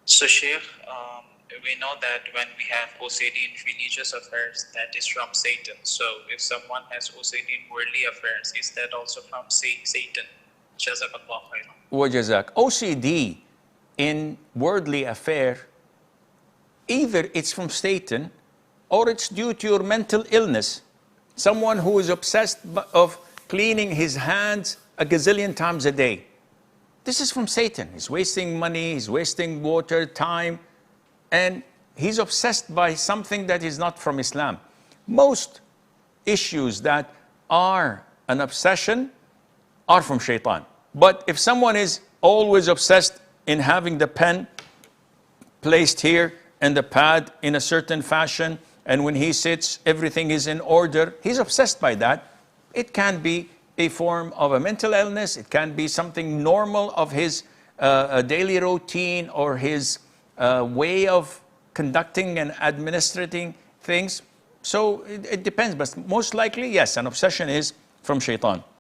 So, Sheikh, we know that when we have OCD in religious affairs, that is from Satan. So, if someone has OCD in worldly affairs, is that also from Satan? Jazakallah khairan. Wajazak. OCD in worldly affair, either it's from Satan or it's due to your mental illness. Someone who is obsessed of cleaning his hands a gazillion times a day. This is from Satan. He's wasting money, he's wasting water, time, and he's obsessed by something that is not from Islam. Most issues that are an obsession are from shaitan. But if someone is always obsessed in having the pen placed here and the pad in a certain fashion, and when he sits, everything is in order, he's obsessed by that. It can be a form of a mental illness. It can be something normal of his daily routine or his way of conducting and administrating things. So it depends, but most likely, yes, an obsession is from shaitan.